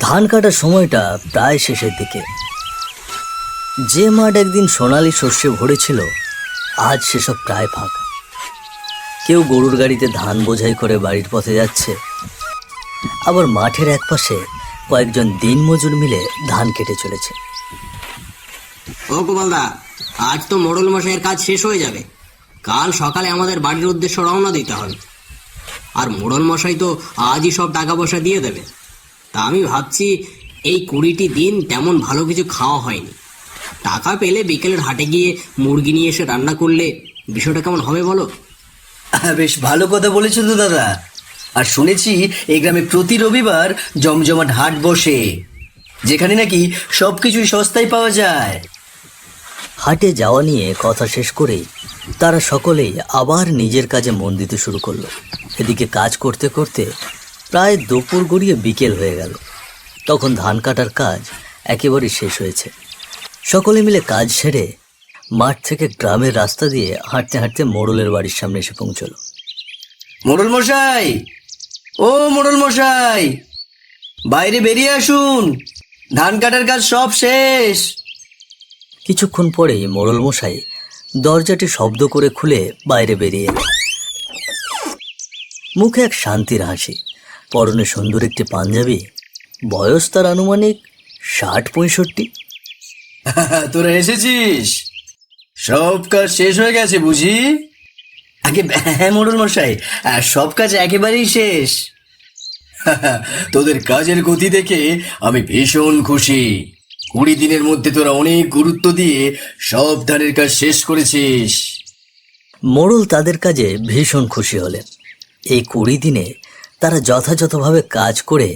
ধান কাটার সময়টা প্রায় শেষের দিকে। যে মাঠ একদিন সোনালি শস্যে ভরেছিল, আজ সেসব প্রায় ফাঁকা। কেউ গরুর গাড়িতে ধান বোঝাই করে বাড়ির পথে যাচ্ছে, আবার মাঠের একপাশে কয়েকজন দিনমজুর মিলে ধান কেটে চলেছে। ও গোপালদা, আজ তো মোড়ল মশাইয়ের কাজ শেষ হয়ে যাবে। কাল সকালে আমাদের বাড়ির উদ্দেশ্যে রওনা দিতে হবে। আর মোড়ল মশাই তো আজই সব টাকা পয়সা দিয়ে দেবে। তা আমি ভাবছি, এই 20টি দিন তেমন ভালো কিছু খাওয়া হয়নি। টাকা পেলে বিকেলের হাটে গিয়ে মুরগি নিয়ে এসে রান্না করলে বিষয়টা কেমন হবে বলো? বেশ ভালো কথা বলেছো তো দাদা। আর শুনেছি এই গ্রামে প্রতি রবিবার জমজমাট হাট বসে, যেখানে নাকি সবকিছুই সস্তায় পাওয়া যায়। হাটে যাওয়া নিয়ে কথা শেষ করেই তারা সকলেই আবার নিজের কাজে মন দিতে শুরু করলো। এদিকে কাজ করতে করতে প্রায় দুপুর গড়িয়ে বিকেল হয়ে গেল। তখন ধান কাটার কাজ একেবারে শেষ হয়েছে। সকলে মিলে কাজ সেরে মাঠ থেকে গ্রামের রাস্তা দিয়ে হাঁটতে হাঁটতে মোড়লের বাড়ির সামনে এসে পৌঁছলো। মোড়ল মশাই, ও মোড়ল মশাই, বাইরে বেরিয়ে আসুন, ধান কাটার কাজ সব শেষ। কিছুক্ষণ পরেই মোড়ল মশাই দরজাটি শব্দ করে খুলে বাইরে বেরিয়ে এলেন। মুখে এক শান্তির হাসি, পরনে সুন্দর একটি পাঞ্জাবি, বয়স তার আনুমানিক 60-65। তোরা এসেছিস? সব কাজ শেষ হয়ে গেছে বুঝি? আগে হ্যাঁ মোড়ল মশাই, সব কাজ একেবারেই শেষ। তোদের কাজের গতি দেখে আমি ভীষণ খুশি। 20 দিনের মধ্যে তোরা অনেক গুরুত্ব দিয়ে সব ধানের কাজ শেষ করেছিস। মোড়ল তাদের কাজে ভীষণ খুশি হলেন। এই 20 দিনে তারা যথাযথভাবে কাজ করে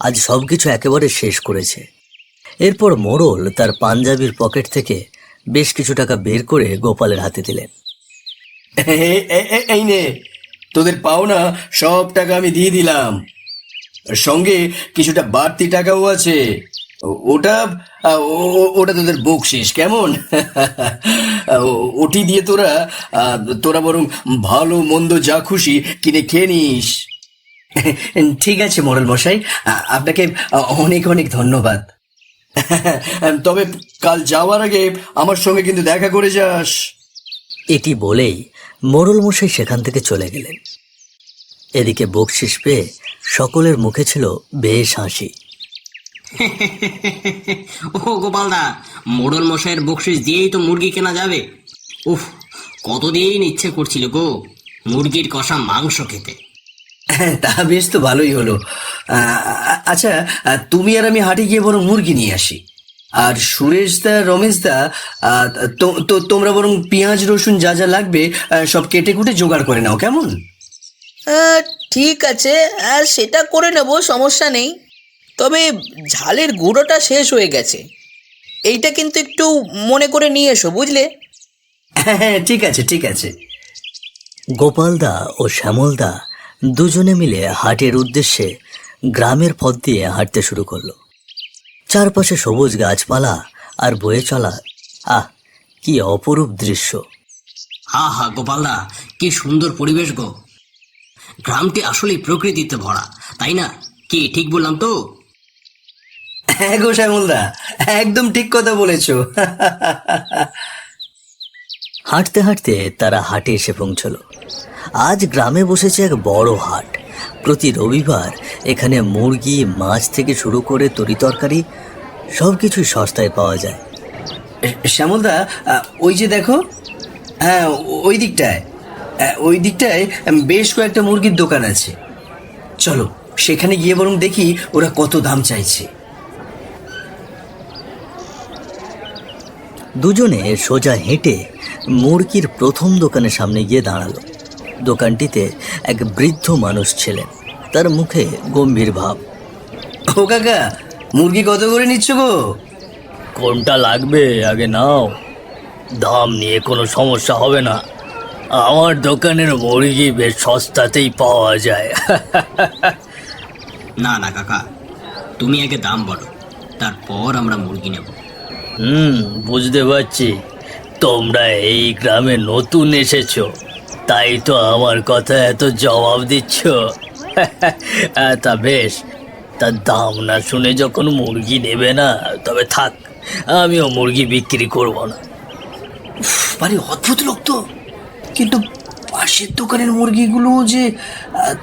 আজ সবকিছু একেবারে শেষ করেছে। এরপর মোড়ল তার পাঞ্জাবির পকেট থেকে বেশ কিছু টাকা বের করে গোপালের হাতে দিলেন। এই নে, তোদের পাওনা সব টাকা আমি দিয়ে দিলাম। সঙ্গে কিছুটা বাড়তি টাকাও আছে। ওটা ওটা তোদের বকশিস, কেমন? ওটি দিয়ে তোরা বরং ভালো মন্দ যা খুশি কিনে খেয়ে নিস। ঠিক আছে মোড়ল মশাই, আপনাকে অনেক অনেক ধন্যবাদ। তবে কাল যাওয়ার আগে আমার সঙ্গে কিন্তু দেখা করে যাস। এটি বলেই মোড়ল মশাই সেখান থেকে চলে গেলেন। এদিকে বকশিস পেয়ে সকলের মুখে ছিল বেশ হাসি। ও গোপালদা, মোড়ল মশাইয়ের বকশিস দিয়েই তো মুরগি কেনা যাবে। উফ, কতদিন ইচ্ছে করছিল গো মুরগির কষা মাংস খেতে। তা বেশ তো ভালোই হলো। আচ্ছা, তুমি আর আমি হাটে গিয়ে বরং মুরগি নিয়ে আসি। আর সুরেশ দা, রমেশ দা, তোমরা বরং পেঁয়াজ রসুন যা যা লাগবে সব কেটে কুটে জোগাড় করে নাও, কেমন? ঠিক আছে, সেটা করে নেব, সমস্যা নেই। তবে ঝালের গুঁড়োটা শেষ হয়ে গেছে, এইটা কিন্তু একটু মনে করে নিয়ে এসো, বুঝলে? হ্যাঁ, ঠিক আছে ঠিক আছে। গোপালদা ও শ্যামলদা দুজনে মিলে হাটের উদ্দেশ্যে গ্রামের পথ দিয়ে হাঁটতে শুরু করলো। চারপাশে সবুজ গাছপালা আর বয়ে চলা, কি অপরূপ দৃশ্য! হা হা গোপালদা, কি সুন্দর পরিবেশ গো। গ্রামটি আসলেই প্রকৃতিতে ভরা, তাই না? কি ঠিক বললাম তো? হ্যাঁ গো শ্যামলদা, একদম ঠিক কথা বলেছ। হাঁটতে হাঁটতে তারা হাটে এসে পৌঁছলো। আজ গ্রামে বসেছে এক বড় হাট। প্রতি রবিবার এখানে মুরগি, মাছ থেকে শুরু করে তরিতরকারি সবকিছুই সস্তায় পাওয়া যায়। শ্যামলদা, ওই যে দেখো, হ্যাঁ ওই দিকটায় বেশ কয়েকটা মুরগির দোকান আছে। চলো সেখানে গিয়ে বরং দেখি ওরা কত দাম চাইছে। দুজনে সোজা হেঁটে মুরগির প্রথম দোকানের সামনে গিয়ে দাঁড়ালো। দোকানটিতে এক বৃদ্ধ মানুষ ছিলেন, তার মুখে গম্ভীর ভাব। ও কাকা, মুরগি কত করে নিচ্ছ গো? কোনটা লাগবে আগে নাও, দাম নিয়ে কোনো সমস্যা হবে না। আমার দোকানের মুরগি বেশ সস্তাতেই পাওয়া যায়। না না কাকা, তুমি আগে দাম বলো, তারপর আমরা মুরগি নেব। বুঝতে পারছি, তোমরা এই গ্রামে নতুন এসেছো, তাই তো আমার কথা এত জবাব দিচ্ছ। তা বেশ, তার দাম না শুনে যখন মুরগি নেবে না, তবে থাক, আমিও মুরগি বিক্রি করব না। ভারী অদ্ভুত লোক তো। কিন্তু পাশের দোকানের মুরগিগুলো যে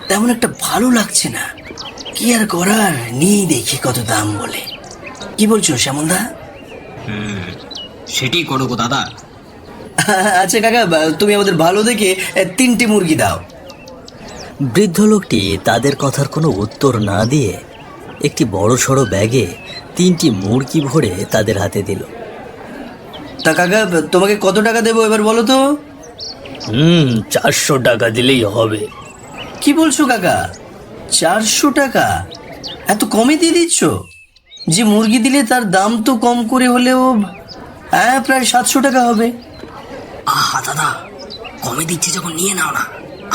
তেমন একটা ভালো লাগছে না। কি আর করার, নিয়ে দেখি কত দাম বলে। কি বলছো শ্যামলদা? সেটি করো গো দাদা। আচ্ছা কাকা, তুমি আমাদের ভালো দেখে 3টে মুরগি দাও। বৃদ্ধ লোকটি তাদের কথার কোনো উত্তর না দিয়ে একটি বড় সড়ো ব্যাগে 3টি মুরগি ভরে তাদের হাতে দিল। তা কাকা, তোমাকে কত টাকা দেবো এবার বলো তো? 400 টাকা দিলেই হবে। কি বলছো কাকা, 400 টাকা? এত কমে দিয়ে দিচ্ছ? যে মুরগি দিলে তার দাম তো কম করে হলেও প্রায় 700 টাকা হবে। আহা দাদা, কমে দিচ্ছি যখন নিয়ে নাও না,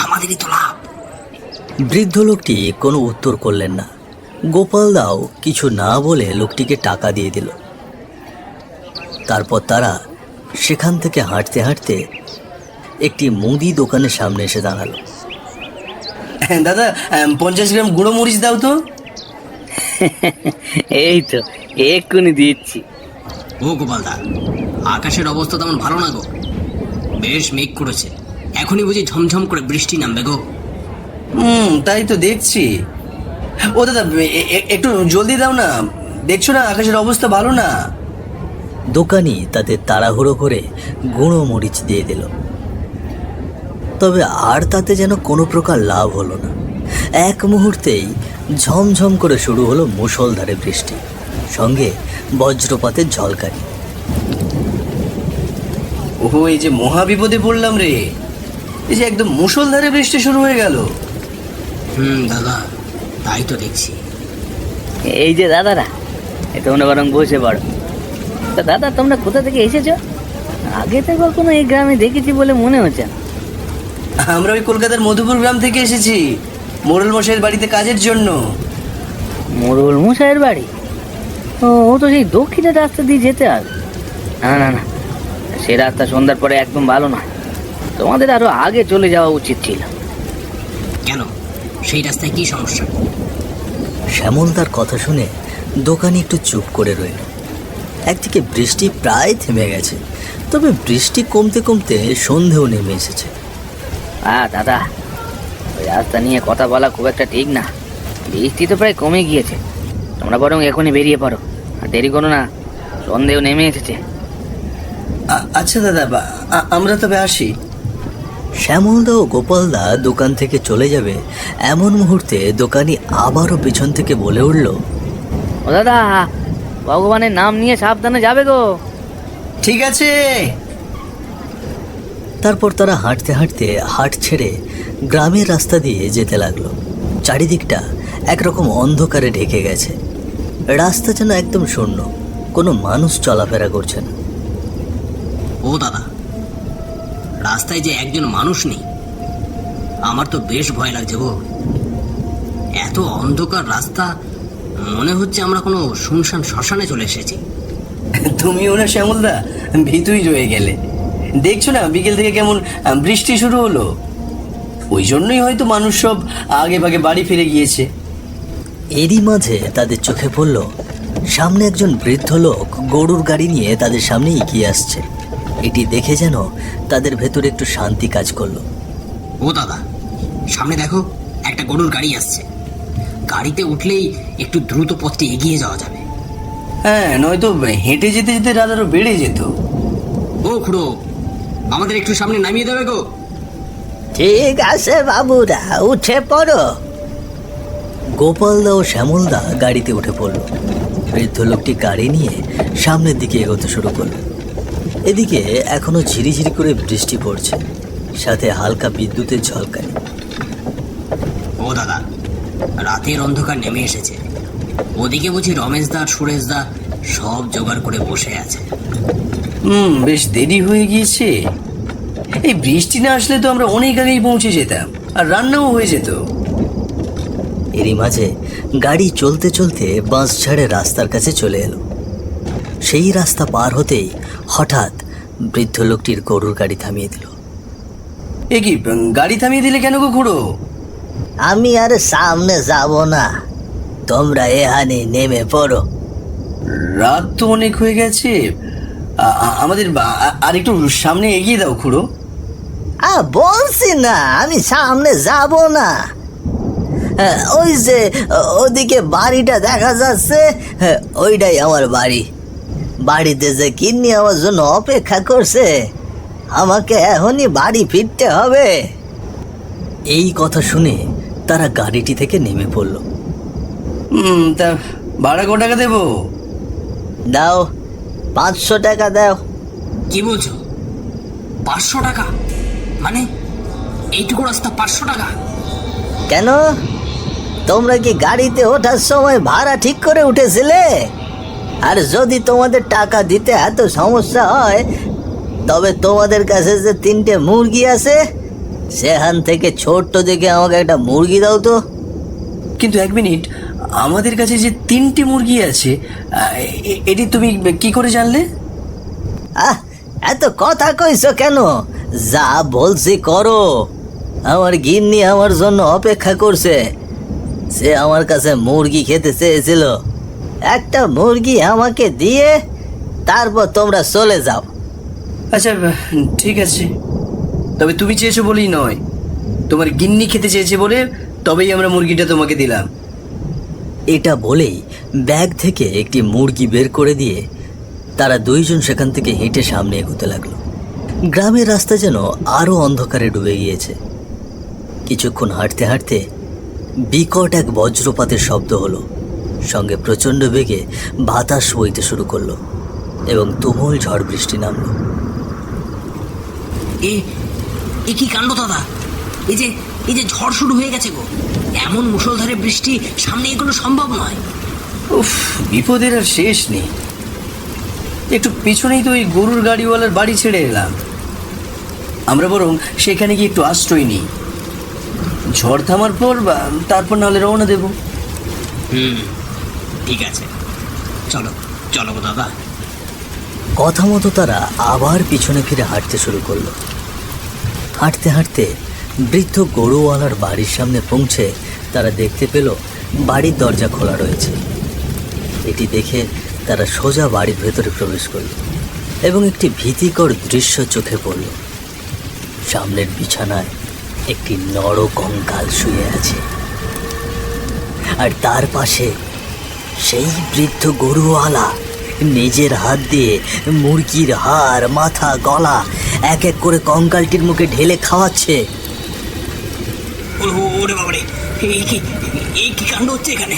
আমাদেরই তো লাভ। বৃদ্ধ লোকটি কোনো উত্তর করলেন না। গোপাল দাও কিছু না বলে লোকটিকে টাকা দিয়ে দিল। তারপর তারা সেখান থেকে হাঁটতে হাঁটতে একটি মুদি দোকানের সামনে এসে দাঁড়ালো। দাদা, 50 গ্রাম গুঁড়ো মরিচ দাও তো। এই তো এক্ষুনি দিচ্ছি। ও গোপালদা, আকাশের অবস্থা তেমন ভালো না গো, বেশ মেঘ করেছে, এখনই বুঝি ঝমঝম করে বৃষ্টি নামবে গো। তাই তো দেখছি। ও দাদা, একটু জলদি দাও না, দেখছো না আকাশের অবস্থা ভালো না। দোকানি তাদের তাড়াহুড়ো করে গুঁড়ো মরিচ দিয়ে দিল। তবে আর তাতে যেন কোনো প্রকার লাভ হলো না। এক মুহূর্তেই ঝমঝম করে শুরু হলো মুষলধারে বৃষ্টি, সঙ্গে বজ্রপাতের ঝলকানি। ওহো, এই যে মহা বিপদে পড়লাম রে। এই যে একদম মুষলধারে বৃষ্টি শুরু হয়ে গেল। দাদা, তাই তো দেখছি। এই যে দাদারা, তোমরা বরং বসে পড়ো। তা দাদা, তোমরা কোথা থেকে এসেছো? আগে তো কখনো এই গ্রামে দেখেছি বলে মনে হচ্ছে না। আমরা ওই কলকাতার মধুপুর গ্রাম থেকে এসেছি, মোড়ল মশাইয়ের বাড়িতে কাজের জন্য। মোড়ল মশাইয়ের বাড়ি? ও তো সেই দক্ষিণের রাস্তা দিয়ে যেতে হবে। না না না, সে রাস্তা সন্ধ্যার পরে একদম ভালো নয়। তোমাদের আরো আগে চলে যাওয়া উচিত ছিল। কেন, সেই রাস্তায় কি সমস্যা? শ্যামলদার কথা শুনে দোকানি একটু চুপ করে রইল। একদিকে বৃষ্টি প্রায় থেমে গেছে, তবে বৃষ্টি কমতে কমতে সন্ধেও নেমে এসেছে। দাদা, ওই রাস্তা নিয়ে কথা বলা খুব একটা ঠিক না। বৃষ্টি তো প্রায় কমে গিয়েছে। তোমরা বরং এখনই বেরিয়ে পড়ো, আর দেরি করো না, সন্ধেও নেমে এসেছে। আচ্ছা দাদা, আমরা তবে আসি। শ্যামলদা ও গোপালদা দোকান থেকে চলে যাবে এমন মুহূর্তে দোকানি আবারও পিছন থেকে বলে উঠল, ও দাদা, ভগবানের নাম নিয়ে সাবধানে যাবে গো। ঠিক আছে। তারপর তারা হাঁটতে হাঁটতে হাট ছেড়ে গ্রামের রাস্তা দিয়ে যেতে লাগলো। চারিদিকটা একরকম অন্ধকারে ঢেকে গেছে। রাস্তা যেন একদম শূন্য, কোনো মানুষ চলাফেরা করছে না। ও দাদা, রাস্তায় যে একজন মানুষ নেই, আমার তো বেশ ভয় লাগছে গো। এত অন্ধকার রাস্তা, মনে হচ্ছে আমরা কোনো শুনশান শ্মশানে চলে এসেছি। তুমিও না শ্যামলদা, ভীতুই রয়ে গেলে। দেখছো না বিকেল থেকে কেমন বৃষ্টি শুরু হলো। ওই জন্যই হয়তো মানুষ সব আগে ভাগে বাড়ি ফিরে গিয়েছে। এরই মাঝে তাদের চোখে পড়ল সামনে একজন বৃদ্ধ লোক গরুর গাড়ি নিয়ে তাদের সামনে এগিয়ে আসছে। এটি দেখে যেন তাদের ভেতরে একটু শান্তি কাজ করলো। ও দাদা, সামনে দেখো, একটা গরুর গাড়ি আসছে। গাড়িতে উঠলেই একটু দ্রুত পথে এগিয়ে যাওয়া যাবে। হ্যাঁ, নয়তো হেঁটে যেতে যেতে রাত আরো বেড়ে যেত। ও খুড়ো, আমাদের একটু সামনে নামিয়ে দেবে গো। ঠিক আছে বাবুরা, উঠে পড়ো। গোপালদা ও শ্যামলদা গাড়িতে উঠে পড়ল। বৃদ্ধ লোকটি গাড়ি নিয়ে সামনের দিকে এগোতে শুরু করলো। এদিকে এখনো ঝিরিঝিরি করে বৃষ্টি পড়ছে, সাথে হালকা বিদ্যুতের ঝলকানি। ও দাদা, রাতের অন্ধকার নেমে এসেছে। ওদিকে বুঝি রমেশদা আর সুরেশদা সব জোগাড় করে বসে আছে। বেশ দেরি হয়ে গিয়েছে। এই বৃষ্টি না আসলে তো আমরা অনেক আগেই পৌঁছে যেতাম, আর রান্নাও হয়ে যেত। এরই মাঝে গাড়ি চলতে চলতে বাঁশঝাড়ে রাস্তার কাছে চলে এলো। সেই রাস্তা পার হতেই হঠাৎ বৃদ্ধ লোকটির গরুর গাড়ি থামিয়ে দিল। এ কি, গাড়ি থামিয়ে দিলে কেন গো খুড়ো? আমি আর সামনে যাব না, তোমরা এখানে নেমে পড়ো। রাত তো অনেক হয়ে গেছে, আমাদের আর একটু সামনে এগিয়ে দাও খুড়ো। বলছি না আমি সামনে যাব না। ওই যে ওদিকে বাড়িটা দেখা যাচ্ছে, ওইটাই আমার বাড়ি। বাড়িতে যে কিন্নি আমার জন্য অপেক্ষা করছে, আমাকে এখনই বাড়ি ফিরতে হবে। এই কথা শুনে তারা গাড়িটি থেকে নেমে পড়ল। তা ভাড়া কত টাকা দেবো? দাও, 500 টাকা দাও। কি বলছো? 500 টাকা? মানে এইটুকু রাস্তা 500 টাকা? কেন, তোমরা কি গাড়িতে ওঠার সময় ভাড়া ঠিক করে উঠেছিলে? আর যদি তোমাদের টাকা দিতে এত সমস্যা হয়, তবে তোমাদের কাছে যে 3টে মুরগি আছে, সেখান থেকে ছোট্ট দেখে আমাকে একটা মুরগি দাও তো। কিন্তু 1 মিনিট, আমাদের কাছে যে 3টে মুরগি আছে, এটি তুমি কি করে জানলে? এত কথা কইছো কেন? যা বলছি করো। আমার গিন্নি আমার জন্য অপেক্ষা করছে। সে আমার কাছে মুরগি খেতে চেয়েছিল। একটা মুরগি আমাকে দিয়ে তারপর তোমরা চলে যাও। আচ্ছা ঠিক আছে, তবে তুমি চেয়েছো বলেই নয়, তোমার গিন্নি খেতে চেয়েছে বলে তবেই আমরা মুরগিটা তোমাকে দিলাম। এটা বলেই ব্যাগ থেকে একটি মুরগি বের করে দিয়ে তারা দুইজন সেখান থেকে হেঁটে সামনে এগোতে লাগলো। গ্রামের রাস্তা যেন আরো অন্ধকারে ডুবে গিয়েছে। কিছুক্ষণ হাঁটতে হাঁটতে বিকট এক বজ্রপাতের শব্দ হলো, সঙ্গে প্রচণ্ড বেগে বাতাস বইতে শুরু করলো এবং তুমুল ঝড় বৃষ্টি নামলো। এ কি কাণ্ড দাদা! এই যে ঝড় শুরু হয়ে গেছে গো! এমন মুষলধারে বৃষ্টি সামনে এগুলো সম্ভব নয়। উফ, বিপদের আর শেষ নেই। একটু পিছনেই তো ওই গরুর গাড়িওয়ালার বাড়ি ছেড়ে এলাম। আমরা বরং সেখানে গিয়ে একটু আশ্রয় নিই, ঝড় থামার পর তারপর নাহলে রওনা দেব। ঠিক আছে, চলো চলো গো দাদা। কথা মতো তারা আবার পিছনে ফিরে হাঁটতে শুরু করলো। হাঁটতে হাঁটতে বৃদ্ধ গরুওয়ালার বাড়ির সামনে পৌঁছে তারা দেখতে পেল বাড়ির দরজা খোলা রয়েছে। এটি দেখে তারা সোজা বাড়ির ভেতরে প্রবেশ করল এবং একটি ভীতিকর দৃশ্য চোখে পড়ল। সামনের বিছানায় একটি নরকঙ্কাল শুয়ে আছে, আর তার পাশে সেই বৃদ্ধ গরুওয়ালা নিজের হাত দিয়ে মুরগির হাড়, মাথা, গলা এক এক করে কঙ্কালটির মুখে ঢেলে খাওয়াচ্ছে। ওরে বাবারে, এই কি কাণ্ড হচ্ছে এখানে!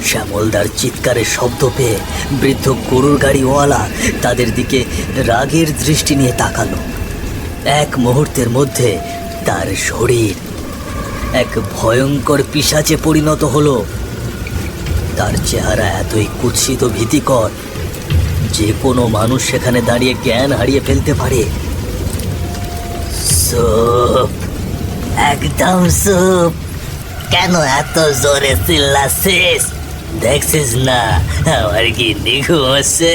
শ্যামলদার চিৎকারের শব্দ পেয়ে বৃদ্ধ গরুর গাড়িওয়ালা তাদের দিকে রাগের দৃষ্টি নিয়ে তাকালো। এক মুহূর্তের মধ্যে তার শরীর এক ভয়ঙ্কর পিশাচে পরিণত হলো। তার চেহারা এতই কুৎসিত ভীতিকর যে কোনো মানুষ সেখানে দাঁড়িয়ে জ্ঞান হারিয়ে ফেলতে পারে। চুপ, একদম চুপ। কেন এত জোরে চিল্লাছিস? দেখছিস না আমার গিন্নি ঘুমোচ্ছে?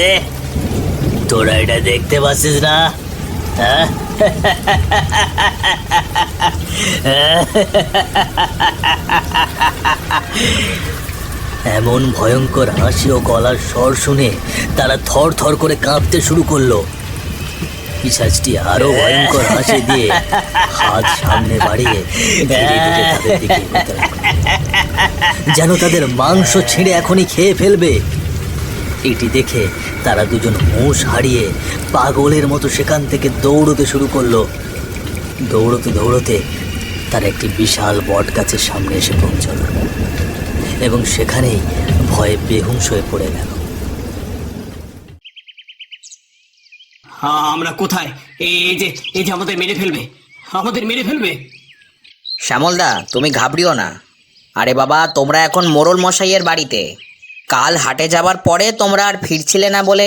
তোরা এটা দেখতে পাচ্ছিস না? এমন ভয়ঙ্কর হাসি ও গলার স্বর শুনে তারা থর থর করে কাঁপতে শুরু করলো। পিশাচটি আরো ভয়ঙ্কর হাসি দিয়ে হাত সামনে বাড়িয়ে ধীরে ধীরে তাদের দিকে এগোতে লাগলো, যেন তাদের মাংস ছিঁড়ে এখনই খেয়ে ফেলবে। এটি দেখে তারা দুজন হুঁশ হারিয়ে পাগলের মতো সেখান থেকে দৌড়তে শুরু করলো। দৌড়তে দৌড়তে তারা একটি বিশাল বট গাছের সামনে এসে পৌঁছালো এবং সেখানেই ভয়ে বেহুঁশ হয়ে পড়ে গেল। আমরা কোথায়? এই যে আমাদের মেরে ফেলবে! শ্যামলদা, তুমি ঘাবড়িও না। আরে বাবা, তোমরা এখন মোড়ল মশাইয়ের বাড়িতে। কাল হাটে যাবার পরে তোমরা আর ফিরছিলে না বলে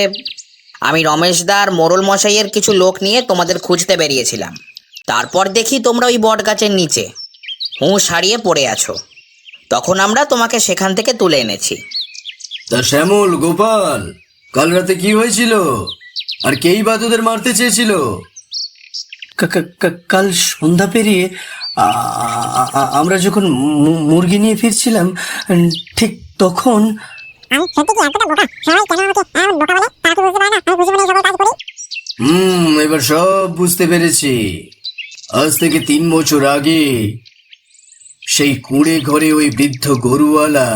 আমি রমেশদা আর মোড়ল মশাইয়ের কিছু লোক নিয়ে তোমাদের খুঁজতে বেরিয়েছিলাম। তারপর দেখি তোমরা ওই বট গাছের নিচে হুঁশ হারিয়ে পড়ে আছো। তখন আমরা তোমাকে সেখান থেকে তুলে এনেছি। তা শ্যামল, গোপাল, কাল রাতে কি হয়েছিল? আর কেই বা তোদের মারতে চেয়েছিল? কাল সন্ধ্যা পেরিয়ে আমরা যখন মুরগি নিয়ে ফিরছিলাম, ঠিক তখন আমি সত্যি কি এতটা বোকা? সবাই কেন আমাকে এমন বোকা বলে? তারা কি বুঝতে পারে না আমি বুঝি বলে এই সকল কাজ করি? এবার সব বুঝতে পেরেছি। আজ থেকে 3 বছর আগে সেই কুঁড়ে ঘরে ওই বৃদ্ধ গরুওয়ালা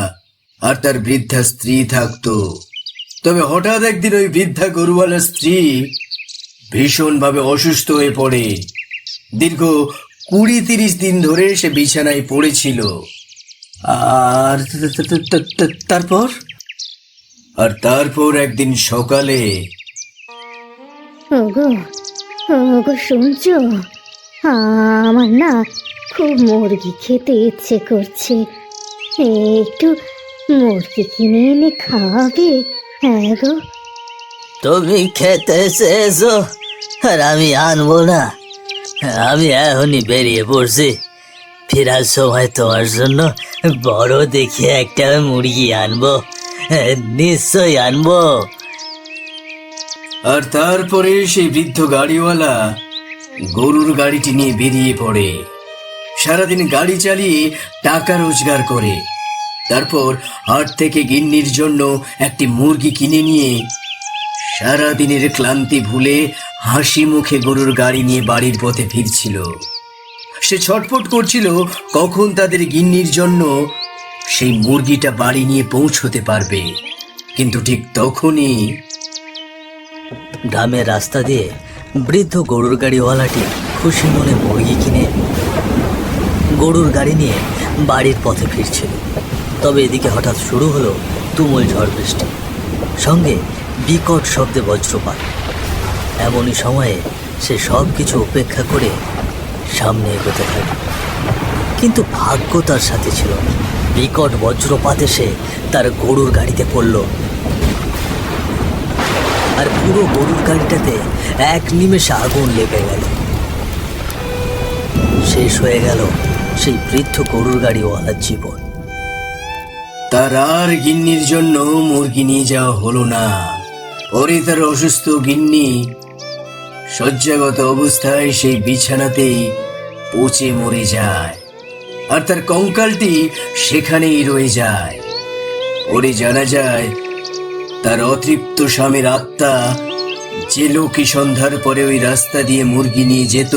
আর তার বৃদ্ধা স্ত্রী থাকতো। তবে হঠাৎ একদিন ওই বৃদ্ধা গরুওয়ালার স্ত্রী ভীষণভাবে অসুস্থ হয়ে পড়ে। দীর্ঘ 20-30 দিন ধরে সে বিছানায় পড়েছিল। আর তারপর একদিন সকালে ওগো ওগো শুনছো? আমার না খুব মুরগি খেতে ইচ্ছে করছে। একটু মুরগি কিনে এনে খাওয়াবে? হ্যাঁ গো। তুমি খেতে চেয়েছো আর আমি আনবো না? আমি এখনই বেরিয়ে পড়ছি। ফেরার সময় তোমার জন্য বড় দেখে একটা মুরগি আনবো, নিশ্চয়ই আনবো। আর তারপরে সেই বৃদ্ধ গাড়িওয়ালা গরুর গাড়িটি নিয়ে বেরিয়ে পড়ে। সারাদিন গাড়ি চালিয়ে টাকা রোজগার করে। তারপর হাট থেকে গিন্নির জন্য একটি মুরগি কিনে নিয়ে সারাদিনের ক্লান্তি ভুলে হাসি মুখে গরুর গাড়ি নিয়ে বাড়ির পথে ফিরছিল। সে ছটফট করছিল কখন তাদের গিন্নির জন্য সেই মুরগিটা বাড়ি নিয়ে পৌঁছতে পারবে। কিন্তু ঠিক তখনই গ্রামের রাস্তা দিয়ে বৃদ্ধ গরুর গাড়িওয়ালাটি খুশি মনে মুরগি কিনে গরুর গাড়ি নিয়ে বাড়ির পথে ফিরছিল। তবে এদিকে হঠাৎ শুরু হলো তুমুল ঝড় বৃষ্টি, সঙ্গে বিকট শব্দে বজ্রপাত। এমনই সময়ে সে সব কিছু উপেক্ষা করে সামনে এগোতে থাকে। কিন্তু ভাগ্য তার সাথে ছিল না। বিকট বজ্রপাত এসে তার গরুর গাড়িতে পড়ল, আর পুরো গরুর গাড়িটাতে এক নিমেষে আগুন লেগে গেল। শেষ হয়ে গেল সেই বৃদ্ধ গরুর গাড়িওয়ালার জীবন। তার আর গিন্নির জন্য মুরগি নিয়ে যাওয়া হলো না। পরে তার অসুস্থ গিন্নি শয্যাগত অবস্থায় সেই বিছানাতেই পচে মরে যায়, আর তার কঙ্কালটি সেখানেই রয়ে যায়। পরে জানা যায় তার অতৃপ্ত স্বামীর আত্মা যে লোকই সন্ধ্যার পরে ওই রাস্তা দিয়ে মুরগি নিয়ে যেত,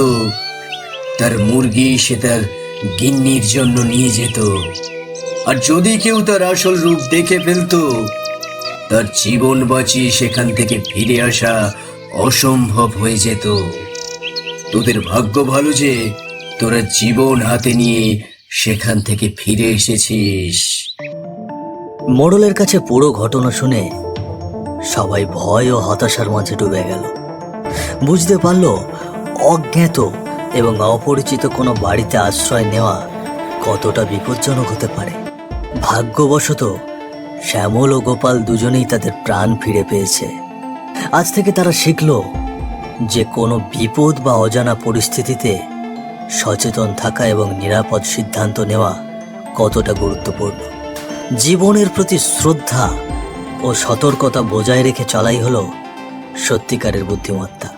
তার মুরগি সে তার গিন্নির জন্য নিয়ে যেত। আর যদি কেউ তার আসল রূপ দেখে ফেলতো, তার জীবন বাঁচিয়ে সেখান থেকে ফিরে আসা অসম্ভব হয়ে যেত। তোদের ভাগ্য ভালো যে তোরা জীবন হাতে নিয়ে সেখান থেকে ফিরে এসেছিস। মোড়লের কাছে পুরো ঘটনা শুনে সবাই ভয় ও হতাশার মাঝে ডুবে গেল। বুঝতে পারল অজ্ঞাত এবং অপরিচিত কোনো বাড়িতে আশ্রয় নেওয়া কতটা বিপজ্জনক হতে পারে। ভাগ্যবশত শ্যামল ও গোপাল দুজনেই তাদের প্রাণ ফিরে পেয়েছে। আজ থেকে তারা শিখল যে কোনো বিপদ বা অজানা পরিস্থিতিতে সচেতন থাকা এবং নিরাপদ সিদ্ধান্ত নেওয়া কতটা গুরুত্বপূর্ণ। জীবনের প্রতি শ্রদ্ধা ও সতর্কতা বজায় রেখে চলাই হলো সত্যিকারের বুদ্ধিমত্তা।